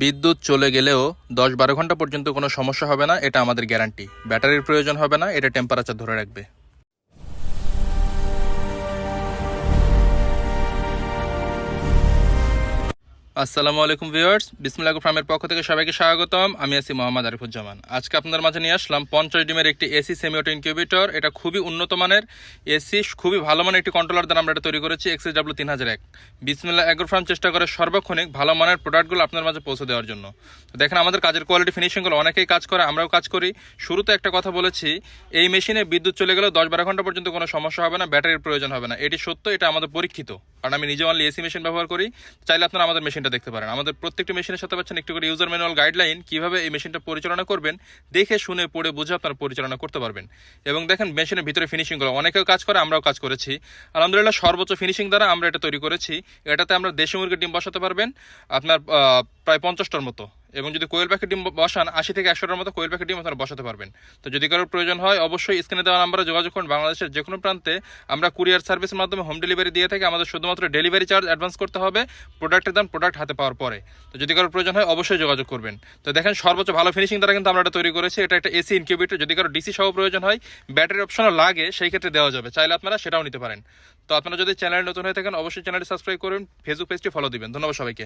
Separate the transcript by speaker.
Speaker 1: বিদ্যুৎ চলে গেলেও ১০-১২ ঘন্টা পর্যন্ত কোনো সমস্যা হবে না, এটা আমাদের গ্যারান্টি। ব্যাটারির প্রয়োজন হবে না, এটা টেম্পারেচার ধরে রাখবে। আসসালামু আলাইকুম ভিউয়ার্স, বিসমিল্লাহ ফার্মের পক্ষ থেকে সবাইকে স্বাগতম। আমি আছি মোহাম্মদ আরিফুজ্জামান। আজকে আপনাদের মাঝে নিয়ে আসলাম 50 ডিমের একটি এসি সেমি অটো ইনকিউবেটর। এটা খুবই উন্নত মানের এসি, খুবই ভালো মানের একটি কন্ট্রোলার দ্বারা আমরা এটা তৈরি করেছি, XSW3001। বিসমিল্লাহ এগ্রো ফার্ম চেষ্টা করে সর্বক্ষণিক ভালো মানের প্রোডাক্টগুলো আপনার মাঝে পৌঁছে দেওয়ার জন্য। তো দেখেন আমাদের কাজের কোয়ালিটি ফিনিশিংগুলো অনেকেই কাজ করে, আমরাও কাজ করি। শুরুতে একটা কথা বলেছি, এই মেশিনে বিদ্যুৎ চলে গেলেও 10-12 ঘন্টা পর্যন্ত কোনো সমস্যা হবে না, ব্যাটারির প্রয়োজন হবে না। এটি সত্য, এটা আমাদের পরীক্ষিত, কারণ আমি নিজে অনলি এসি মেশিন ব্যবহার করি। চাইলে আপনারা আমাদের মেশিনটা দেখতে পারেন। আমাদের প্রত্যেকটি মেশিনের সাথে পাচ্ছেন একটু করে ইউজার ম্যানুয়াল গাইডলাইন, কিভাবে এই মেশিনটা পরিচালনা করবেন, দেখে শুনে পড়ে বুঝে আপনারা পরিচালনা করতে পারবেন। এবং দেখেন মেশিনের ভিতরে ফিনিশিংগুলো অনেকেও কাজ করে, আমরাও কাজ করেছি। আলহামদুলিল্লাহ সর্বোচ্চ ফিনিশিং দ্বারা আমরা এটা তৈরি করেছি। এটাতে আমরা দেশি মুরগির ডিম বসাতে পারবেন আপনার প্রায় 50টার মতো, এবং যদি কোয়েল পাখির ডিম বসান 80 থেকে 100টার মতো কোয়েল পাখির ডিম আপনারা বসাতে পারবেন। তো যদি কারোর প্রয়োজন হয় অবশ্যই স্ক্রিনে দেওয়া নাম্বারে যোগাযোগ করুন। বাংলাদেশের যে কোনো প্রান্তে আমরা কুরিয়ার সার্ভিসের মাধ্যমে হোম ডেলিভারি দিয়ে থাকি। আমাদের শুধুমাত্র ডেলিভারি চার্জ অ্যাডভান্স করতে হবে, প্রোডাক্টের দাম প্রোডাক্ট হাতে পাওয়ার পরে। তো যদি কারোর প্রয়োজন হয় অবশ্যই যোগাযোগ করবেন। তো দেখেন সর্বোচ্চ ভালো ফিনিশিং দ্বারা কিন্তু আমরা এটা তৈরি করেছি। এটা একটা এসি ইনকিউবেটর। যদি কারো ডিসি সহ প্রয়োজন হয়, ব্যাটারি অপশনও লাগে, সেই ক্ষেত্রে দেওয়া যাবে, চাইলে আপনারা সেটাও নিতে পারেন। তো আপনারা যদি চ্যানেলে নতুন হয়ে থাকেন অবশ্যই চ্যানেলটি সাবস্ক্রাইব করুন, ফেসবুক পেজটি ফলো দিবেন। ধন্যবাদ সবাইকে।